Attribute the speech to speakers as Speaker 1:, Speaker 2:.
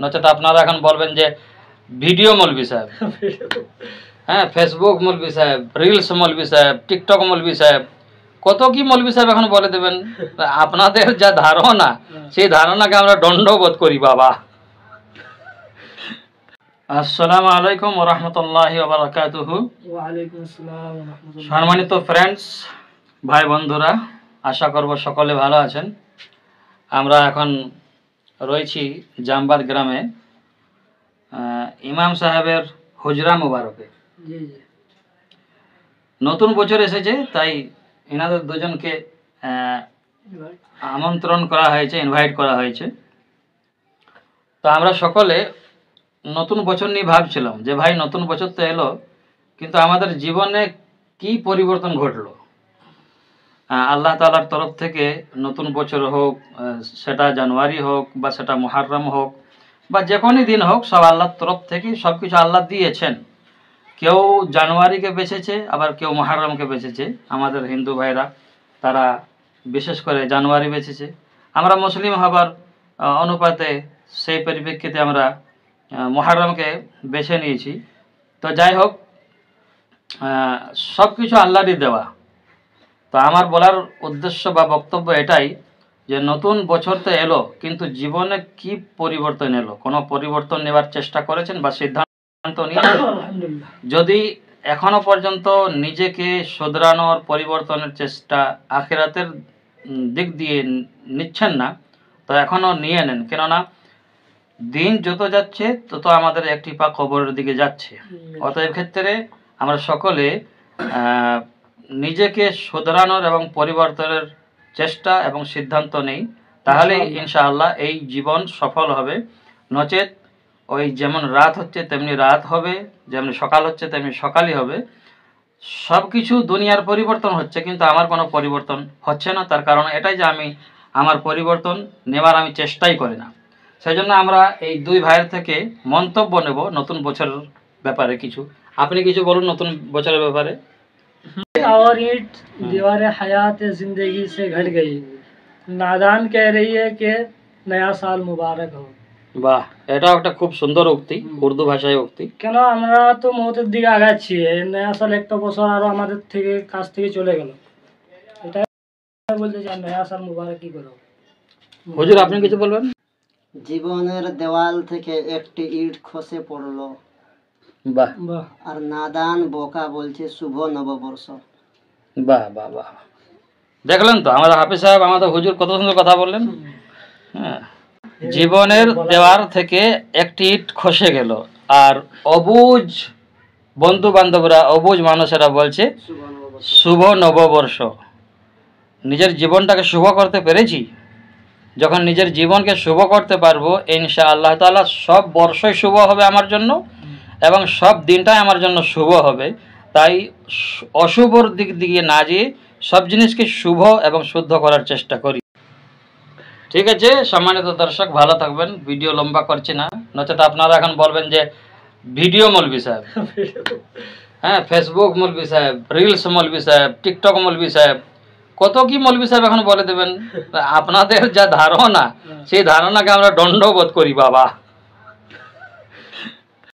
Speaker 1: নচেত আপনারা এখন বলবেন যে ভিডিও মৌলভী সাহেব, হ্যাঁ, ফেসবুক মৌলভী সাহেব, রিলস মৌলভী সাহেব, টিকটক মৌলভী সাহেব, কত কি মৌলভী সাহেব এখন বলে দেবেন। আপনাদের যা ধারণা, সেই ধারণাকে আমরা দণ্ডবোধ করি বাবা। আসসালামু আলাইকুম ওয়া রাহমাতুল্লাহি ওয়া বারাকাতুহু। ওয়া আলাইকুম আসসালাম ওয়া রাহমাতুল্লাহ। সম্মানিত ফ্রেন্ডস, ভাই বন্ধুরা, আশা করব সকলে ভালো আছেন। আমরা এখন রয়েছি জামবাদ গ্রামে ইমাম সাহেবের হুজরা মুবারকে। নতুন বছর এসেছে, তাই এনাদের দুজনকে আমন্ত্রণ করা হয়েছে, ইনভাইট করা হয়েছে। তো আমরা সকলে নতুন বছর নিয়ে ভাবছিলাম যে ভাই নতুন বছর তো এলো, কিন্তু আমাদের জীবনে কি পরিবর্তন ঘটলো। আল্লাহ তাআলার তরফ থেকে নতুন বছর হোক, সেটা জানুয়ারি হোক বা সেটা মুহররম হোক বা যে কোনো দিন হোক, সব আল্লাহর তরফ থেকে সব কিছু আল্লাহ দিয়েছেন। কেউ জানুয়ারিকে বেছেছে, আবার কেউ মুহররমকে বেছেছে। আমাদের হিন্দু ভাইরা তারা বিশেষ করে জানুয়ারি বেছেছে। আমরা মুসলিম হবার অনুপাতে সেই পরিপ্রেক্ষিতে আমরা মুহররমকে বেছে নিয়েছি। তো যাই হোক, সব কিছু আল্লাহরই দেওয়া। তো আমার বলার উদ্দেশ্য বা বক্তব্য এটাই যে নতুন বছর তো এলো, কিন্তু জীবনে কি পরিবর্তন এলো, কোনো পরিবর্তন নেবার চেষ্টা করেছেন বা সিদ্ধান্ত নিয়েছেন? যদি এখনো পর্যন্ত নিজেকে শুধরানোর পরিবর্তনের চেষ্টা আখিরাতের দিক দিয়ে নিচ্ছেন না, তো এখনো নিয়ে নেন। কেননা দিন যত যাচ্ছে তত আমাদের একটি পা কবরের দিকে যাচ্ছে। অতএব ক্ষেত্রে আমরা সকলে নিজেকে শুধরানোর এবং পরিবর্তনের চেষ্টা এবং সিদ্ধান্ত নেই, তাহলে ইনশাআল্লাহ এই জীবন সফল হবে। নচেত ওই যেমন রাত হচ্ছে তেমনি রাত হবে, যেমনি সকাল হচ্ছে তেমনি সকালই হবে। সব কিছু দুনিয়ার পরিবর্তন হচ্ছে, কিন্তু আমার কোনো পরিবর্তন হচ্ছে না। তার কারণ এটাই যে আমি আমার পরিবর্তন নেবার আমি চেষ্টাই করি না। সেই জন্য আমরা এই দুই ভাইয়ের থেকে মন্তব্য নেব নতুন বছরের ব্যাপারে। কিছু আপনি কিছু বলুন নতুন বছরের ব্যাপারে।
Speaker 2: और ईंट दीवारें हयात जिंदगी से घट गई, नादान कह रही है कि नया साल मुबारक हो।
Speaker 1: বাহ, এটাও একটা খুব সুন্দর উক্তি, উর্দু ভাষায় উক্তি।
Speaker 2: কেন আমরা তো মৌতের দিকে আগাচ্ছি, নয়া সাল একটা বছর আরো আমাদের থেকে কাছ থেকে চলে গেল, এটা বলতে চাই নয়া সাল মুবারক কি করো।
Speaker 1: হুজুর আপনি কিছু বলবেন?
Speaker 3: জীবনের দেওয়াল থেকে একটি ইট খসে পড়লো,
Speaker 1: বাহ,
Speaker 3: আর নাদান বোকা বলছে শুভ নববর্ষ।
Speaker 1: বাহ বাহ বাহ, দেখলেন তো আমাদের হাফিজ সাহেব, আমাদের হুজুর কত সুন্দর কথা বললেন। হ্যাঁ, জীবনের দেওয়াল থেকে একটি ইট খসে গেল, আর অবুঝ বন্ধু বান্ধবরা, অবুঝ মানুষেরা বলছে শুভ নববর্ষ। নিজের জীবনটাকে শুভ করতে পেরেছি। যখন নিজের জীবনকে শুভ করতে পারবো, ইনশাআল্লাহ তাআলা সব বর্ষই শুভ হবে আমার জন্য, এবং সব দিনটাই আমার জন্য শুভ হবে। তাই অশুভর দিক দিয়ে না যেয়ে সব জিনিসকে শুভ এবং শুদ্ধ করার চেষ্টা করি। ঠিক আছে সম্মানিত দর্শক, ভালো থাকবেন। ভিডিও লম্বা করছি না, নচেত আপনারা এখন বলবেন যে ভিডিও মৌলভী সাহেব, হ্যাঁ, ফেসবুক মৌলভী সাহেব, রিলস মৌলভী সাহেব, টিকটক মৌলভী সাহেব, কত কি মৌলভী সাহেব এখন বলে দেবেন। আপনাদের যা ধারণা, সেই ধারণাকে আমরা দণ্ডবোধ করি বাবা।